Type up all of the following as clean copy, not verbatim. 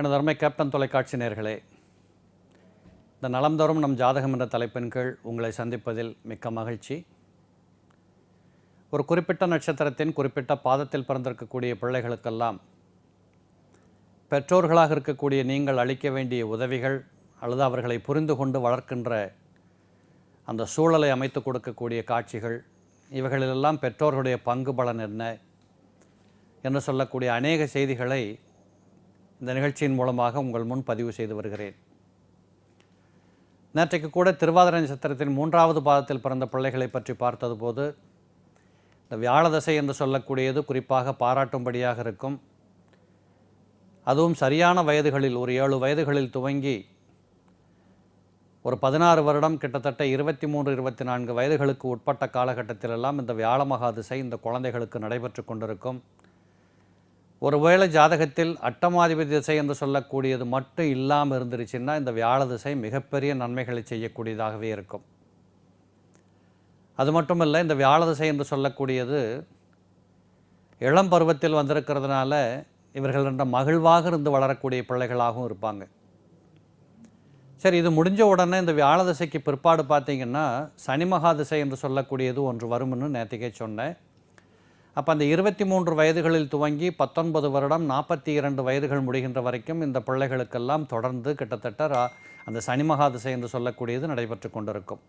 எனது அருமை கேப்டன் தொலைக்காட்சி நேயர்களே, இந்த நலம் தரும் நம் ஜாதகம் என்ற தலைப்பின் கீழ் உங்களை சந்திப்பதில் மிக்க மகிழ்ச்சி. ஒரு குறிப்பிட்ட நட்சத்திரத்தின் குறிப்பிட்ட பாதத்தில் பிறந்திருக்கக்கூடிய பிள்ளைகளுக்கெல்லாம் பெற்றோர்களாக இருக்கக்கூடிய நீங்கள் அளிக்க வேண்டிய உதவிகள் அல்லது அவர்களை புரிந்து கொண்டு வளர்க்கின்ற அந்த சூழலை அமைத்து கொடுக்கக்கூடிய காட்சிகள், இவைகளிலெல்லாம் பெற்றோர்களுடைய பங்கு பலன் என்ன என்று சொல்லக்கூடிய அநேக செய்திகளை இந்த நிகழ்ச்சியின் மூலமாக உங்கள் முன் பதிவு செய்து வருகிறேன். நேற்றைக்கு கூட திருவாதிரை நட்சத்திரத்தின் 3வது பாதத்தில் பிறந்த பிள்ளைகளை பற்றி பார்த்தது போது, இந்த வியாழ தசை என்று சொல்லக்கூடியது குறிப்பாக பாராட்டும்படியாக இருக்கும். அதுவும் சரியான வயதுகளில் ஒரு 7 வயதுகளில் துவங்கி ஒரு 16 வருடம் கிட்டத்தட்ட 23-24 வயதுகளுக்கு உட்பட்ட காலகட்டத்திலெல்லாம் இந்த வியாழ மகாதிசை இந்த குழந்தைகளுக்கு நடைபெற்று கொண்டிருக்கும். ஒருவேளை ஜாதகத்தில் அட்டமாதிபதி திசை என்று சொல்லக்கூடியது மட்டும் இல்லாமல் இருந்துருச்சுன்னா இந்த வியாழ திசை மிகப்பெரிய நன்மைகளை செய்யக்கூடியதாகவே இருக்கும். அது மட்டுமல்ல, இந்த வியாழ திசை என்று சொல்லக்கூடியது இளம் பருவத்தில் வந்திருக்கிறதுனால இவர்கள் என்ற மகிழ்வாக இருந்து வளரக்கூடிய பிள்ளைகளாகவும் இருப்பாங்க. சரி, இது முடிஞ்ச உடனே இந்த வியாழ திசைக்கு பிற்பாடு பார்த்திங்கன்னா சனி மகாதிசை என்று சொல்லக்கூடியது ஒன்று வரும்னு நேற்றுக்கே சொன்னேன். அப்போ அந்த 23 வயதுகளில் துவங்கி 19 வருடம் 42 வயதுகள் முடிகின்ற வரைக்கும் இந்த பிள்ளைகளுக்கெல்லாம் தொடர்ந்து கிட்டத்தட்ட அந்த சனி மகாதிசை என்று சொல்லக்கூடியது நடைபெற்று கொண்டிருக்கும்.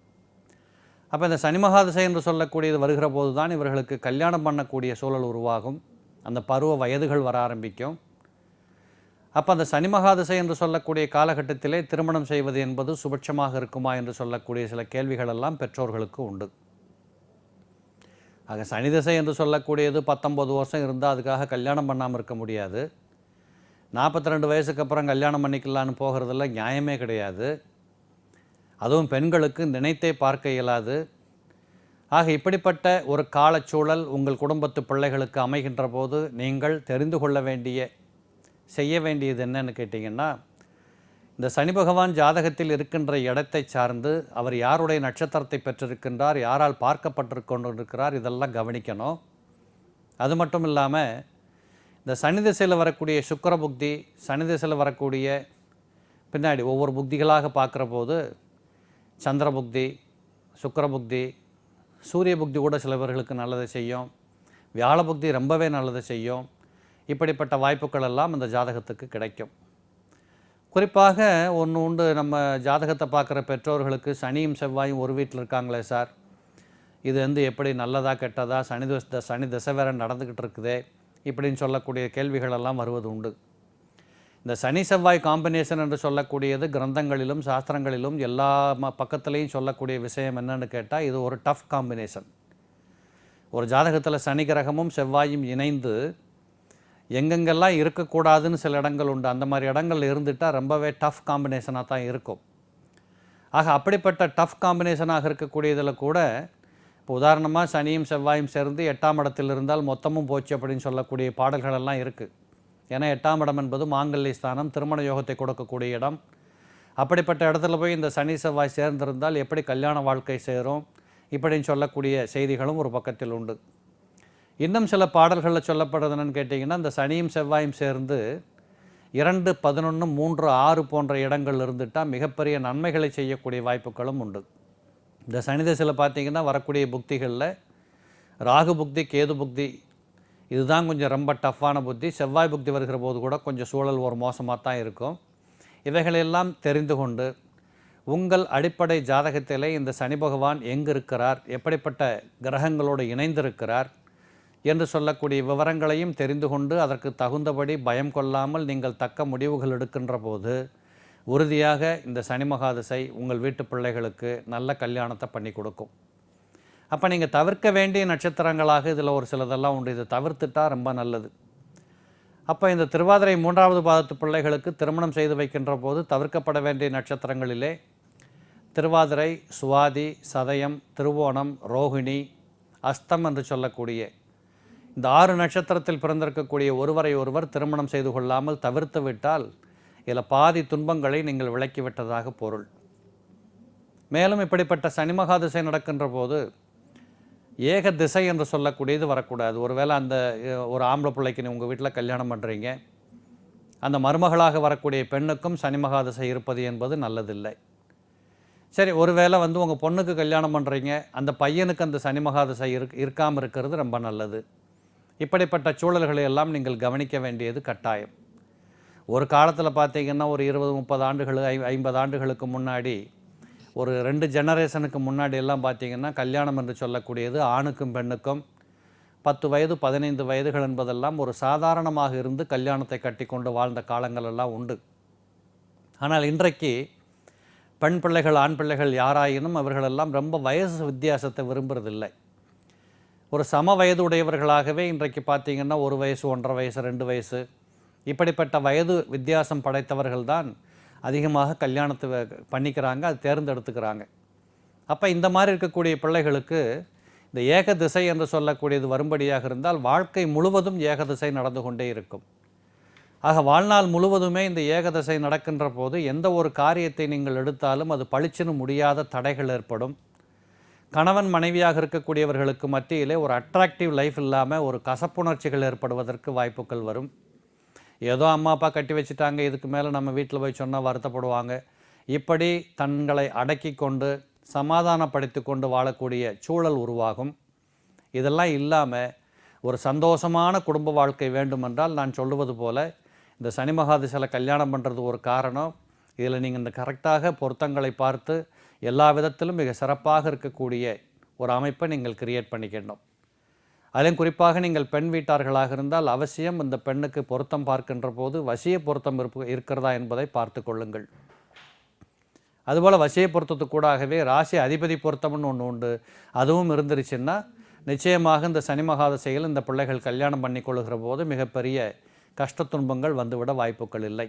அப்போ இந்த சனி மகாதிசை என்று சொல்லக்கூடியது வருகிற போது தான் இவர்களுக்கு கல்யாணம் பண்ணக்கூடிய சூழல் உருவாகும், அந்த பருவ வயதுகள் வர ஆரம்பிக்கும். அப்போ அந்த சனி மகாதிசை என்று சொல்லக்கூடிய காலகட்டத்திலே திருமணம் செய்வது என்பது சுபட்சமாக இருக்குமா என்று சொல்லக்கூடிய சில கேள்விகளெல்லாம் பெற்றோர்களுக்கு உண்டு. ஆக சனி திசை என்று சொல்லக்கூடியது 19 வருஷம் இருந்தால் அதுக்காக கல்யாணம் பண்ணாமல் இருக்க முடியாது. 42 வயசுக்கு அப்புறம் கல்யாணம் பண்ணிக்கலான்னு போகிறதில்ல நியாயமே கிடையாது. அதுவும் பெண்களுக்கு நினைத்தே பார்க்க இயலாது. ஆக இப்படிப்பட்ட ஒரு காலச்சூழல் உங்கள் குடும்பத்து பிள்ளைகளுக்கு அமைகின்ற போது நீங்கள் தெரிந்து கொள்ள வேண்டிய செய்ய வேண்டியது என்னன்னு கேட்டிங்கன்னா, இந்த சனி பகவான் ஜாதகத்தில் இருக்கின்ற இடத்தை சார்ந்து அவர் யாருடைய நட்சத்திரத்தை பெற்றிருக்கின்றார், யாரால் பார்க்கப்பட்டிருக்கின்றார், இதெல்லாம் கவனிக்கணும். அது மட்டும் இல்லாமல் இந்த சனி திசையில் வரக்கூடிய சுக்கிர புக்தி, சனி திசையில் வரக்கூடிய பின்னாடி ஒவ்வொரு புக்திகளாக பார்க்குற போது சந்திர புக்தி, சுக்கிர புக்தி, சூரிய புக்தி கூட சில பேர்களுக்கு நல்லதை செய்யும், வியாழ புக்தி ரொம்பவே நல்லதை செய்யும். இப்படிப்பட்ட வாய்ப்புகள் எல்லாம் இந்த ஜாதகத்துக்கு கிடைக்கும். குறிப்பாக ஒன்று உண்டு, நம்ம ஜாதகத்தை பார்க்குற பெற்றோர்களுக்கு சனியும் செவ்வாயும் ஒரு வீட்டில் இருக்காங்களே சார், இது எப்படி நல்லதா கெட்டதா, சனி திசை வேற நடந்துக்கிட்டு இருக்குதே இப்படின்னு சொல்லக்கூடிய கேள்விகளெல்லாம் வருவது உண்டு. இந்த சனி செவ்வாய் காம்பினேஷன் என்று சொல்லக்கூடியது கிரந்தங்களிலும் சாஸ்திரங்களிலும் எல்லா பக்கத்துலேயும் சொல்லக்கூடிய விஷயம் என்னன்னு கேட்டால், இது ஒரு டஃப் காம்பினேஷன். ஒரு ஜாதகத்தில் சனி கிரகமும் செவ்வாயும் இணைந்து எங்கெங்கெல்லாம் இருக்கக்கூடாதுன்னு சில இடங்கள் உண்டு, அந்த மாதிரி இடங்கள் இருந்துட்டால் ரொம்பவே டஃப் காம்பினேஷனாக தான் இருக்கும். ஆக அப்படிப்பட்ட டஃப் காம்பினேஷனாக இருக்கக்கூடியதில் கூட இப்போ உதாரணமாக சனியும் செவ்வாயும் சேர்ந்து 8ஆம் இடத்தில் இருந்தால் மொத்தமும் போச்சு அப்படின்னு சொல்லக்கூடிய பாடல்களெல்லாம் இருக்குது. ஏன்னா 8ஆம் இடம் என்பது மாங்கல்ய ஸ்தானம், திருமண யோகத்தை கொடுக்கக்கூடிய இடம். அப்படிப்பட்ட இடத்துல போய் இந்த சனி செவ்வாய் சேர்ந்திருந்தால் எப்படி கல்யாண வாழ்க்கை சேரும் இப்படின்னு சொல்லக்கூடிய செய்திகளும் ஒரு பக்கத்தில் உண்டு. இன்னும் சில பாடல்களில் சொல்லப்படுறது என்னன்னு கேட்டிங்கன்னா, இந்த சனியும் செவ்வாயும் சேர்ந்து 2, 11, 3, 6 போன்ற இடங்கள் இருந்துட்டால் மிகப்பெரிய நன்மைகளை செய்யக்கூடிய வாய்ப்புகளும் உண்டு. இந்த சனி திசையில் பார்த்திங்கன்னா வரக்கூடிய புக்திகளில் ராகு புக்தி, கேது புக்தி இதுதான் கொஞ்சம் ரொம்ப டஃப்பான புத்தி. செவ்வாய் புக்தி வருகிற போது கூட கொஞ்சம் சூழல் ஒரு மோசமாக தான் இருக்கும். இவைகளெல்லாம் தெரிந்து கொண்டு உங்கள் அடிப்படை ஜாதகத்திலே இந்த சனி பகவான் எங்கு இருக்கிறார், எப்படிப்பட்ட கிரகங்களோடு இணைந்திருக்கிறார் என்று சொல்லக்கூடிய விவரங்களையும் தெரிந்து கொண்டு அதற்கு தகுந்தபடி பயம் கொள்ளாமல் நீங்கள் தக்க முடிவுகள் எடுக்கின்ற போது உறுதியாக இந்த சனி மகாதிசை உங்கள் வீட்டு பிள்ளைகளுக்கு நல்ல கல்யாணத்தை பண்ணி கொடுக்கும். அப்போ நீங்கள் தவிர்க்க வேண்டிய நட்சத்திரங்களாக இதில் ஒரு சிலதெல்லாம் உண்டு, இதை தவிர்த்துட்டால் ரொம்ப நல்லது. அப்போ இந்த திருவாதிரை 3வது பாதத்து பிள்ளைகளுக்கு திருமணம் செய்து வைக்கின்ற போது தவிர்க்கப்பட வேண்டிய நட்சத்திரங்களிலே திருவாதிரை, சுவாதி, சதயம், திருவோணம், ரோகிணி, அஸ்தம் என்று சொல்லக்கூடிய இந்த 6 நட்சத்திரத்தில் பிறந்திருக்கக்கூடிய ஒருவரை ஒருவர் திருமணம் செய்து கொள்ளாமல் தவிர்த்து விட்டால் இதில் பாதி துன்பங்களை நீங்கள் விலக்கிவிட்டதாக பொருள். மேலும் இப்படிப்பட்ட சனி மகாதிசை நடக்கின்ற போது ஏக திசை என்று சொல்லக்கூடியது வரக்கூடாது. ஒருவேளை அந்த ஒரு ஆம்பளை பிள்ளைக்கு உங்கள் வீட்டில் கல்யாணம் பண்ணுறீங்க, அந்த மருமகளாக வரக்கூடிய பெண்ணுக்கும் சனி மகாதசை இருப்பது என்பது நல்லதில்லை. சரி, ஒருவேளை உங்கள் பொண்ணுக்கு கல்யாணம் பண்ணுறீங்க, அந்த பையனுக்கு அந்த சனி மகாதசை இருக்காமல் இருக்கிறது ரொம்ப நல்லது. இப்படிப்பட்ட சூழல்களை எல்லாம் நீங்கள் கவனிக்க வேண்டியது கட்டாயம். ஒரு காலத்தில் பார்த்தீங்கன்னா ஒரு 20-30 ஆண்டுகள் 50 ஆண்டுகளுக்கு முன்னாடி, ஒரு 2 ஜெனரேஷனுக்கு முன்னாடி எல்லாம் பார்த்தீங்கன்னா கல்யாணம் என்று சொல்லக்கூடியது ஆணுக்கும் பெண்ணுக்கும் 10 வயது 15 வயதுகள் என்பதெல்லாம் ஒரு சாதாரணமாக இருந்து கல்யாணத்தை கட்டி கொண்டு வாழ்ந்த காலங்கள் எல்லாம் உண்டு. ஆனால் இன்றைக்கு பெண் பிள்ளைகள் ஆண் பிள்ளைகள் யாராயினும் அவர்களெல்லாம் ரொம்ப வயசு வித்தியாசத்தை விரும்புறதில்லை. ஒரு சம வயது உடையவர்களாகவே இன்றைக்கு பார்த்தீங்கன்னா 1 வயசு 1.5 வயசு 2 வயசு இப்படிப்பட்ட வயது வித்தியாசம் படைத்தவர்கள் தான் அதிகமாக கல்யாணத்தை பண்ணிக்கிறாங்க, அது தேர்ந்தெடுத்துக்கிறாங்க. அப்போ இந்த மாதிரி இருக்கக்கூடிய பிள்ளைகளுக்கு இந்த ஏக திசை என்று சொல்லக்கூடியது வரும்படியாக இருந்தால் வாழ்க்கை முழுவதும் ஏக திசை நடந்து கொண்டே இருக்கும். ஆக வாழ்நாள் முழுவதுமே இந்த ஏகதசை நடக்கின்ற போது எந்த ஒரு காரியத்தை நீங்கள் எடுத்தாலும் அது பளிச்சுன்னு முடியாத தடைகள் ஏற்படும். கணவன் மனைவியாக இருக்கக்கூடியவர்களுக்கு மத்தியிலே ஒரு அட்ராக்டிவ் லைஃப் இல்லாமல் ஒரு கசப்புணர்ச்சிகள் ஏற்படுவதற்கு வாய்ப்புகள் வரும். ஏதோ அம்மா அப்பா கட்டி வச்சுட்டாங்க, இதுக்கு மேலே நம்ம வீட்டில் போய் சொன்னால் வருத்தப்படுவாங்க, இப்படி தங்களை அடக்கி கொண்டு சமாதானப்படுத்தி கொண்டு வாழக்கூடிய சூழல் உருவாகும். இதெல்லாம் இல்லாமல் ஒரு சந்தோஷமான குடும்ப வாழ்க்கை வேண்டுமென்றால் நான் சொல்லுவது போல இந்த சனி மகாதசையில் கல்யாணம் பண்ணுறது ஒரு காரணம். இதில் நீங்கள் இந்த கரெக்டாக பொருத்தங்களை பார்த்து எல்லா விதத்திலும் மிக சிறப்பாக இருக்கக்கூடிய ஒரு அமைப்பை நீங்கள் கிரியேட் பண்ணிக்கணும். அதிலும் குறிப்பாக நீங்கள் பெண் வீட்டார்களாக இருந்தால் அவசியம் இந்த பெண்ணுக்கு பொருத்தம் பார்க்கின்ற போது வசிய பொருத்தம் இருக்கிறதா என்பதை பார்த்து கொள்ளுங்கள். அதுபோல் வசிய பொருத்தத்துக்கூடாகவே ராசி அதிபதி பொருத்தம்னு ஒன்று உண்டு. அதுவும் இருந்துருச்சுன்னா நிச்சயமாக இந்த சனி மகாதசையில் இந்த பிள்ளைகள் கல்யாணம் பண்ணி கொள்ளுகிற போது மிகப்பெரிய கஷ்ட துன்பங்கள் வந்துவிட வாய்ப்புகள் இல்லை.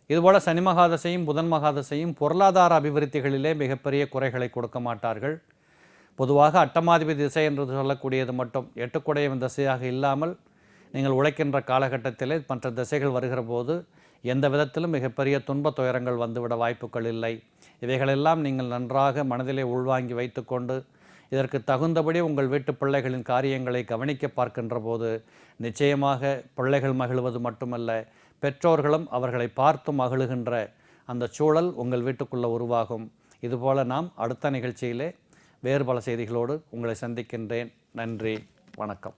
இதுபோல் சனி மகாதசையும் புதன் மகாதசையும் பொருளாதார அபிவிருத்திகளிலே மிகப்பெரிய குறைகளை கொடுக்க மாட்டார்கள். பொதுவாக அட்டமாதிபதி திசை என்று சொல்லக்கூடியது மட்டும் 8 குடையவன் திசையாக இல்லாமல் நீங்கள் உழைக்கின்ற காலகட்டத்திலே மற்ற திசைகள் வருகிற போது எந்த விதத்திலும் மிகப்பெரிய துன்ப துயரங்கள் வந்துவிட வாய்ப்புகள் இல்லை. இவைகளெல்லாம் நீங்கள் நன்றாக மனதிலே உள்வாங்கி வைத்துக்கொண்டு இதற்கு தகுந்தபடி உங்கள் வீட்டு பிள்ளைகளின் காரியங்களை கவனிக்க பார்க்கின்ற போது நிச்சயமாக பிள்ளைகள் மகிழ்வது மட்டுமல்ல, பெற்றோர்களும் அவர்களை பார்த்து மகிழுகின்ற அந்த சூழல் உங்கள் வீட்டுக்குள்ளே உருவாகும். இதுபோல் நாம் அடுத்த நிகழ்ச்சியிலே வேறு பல செய்திகளோடு உங்களை சந்திக்கின்றேன். நன்றி, வணக்கம்.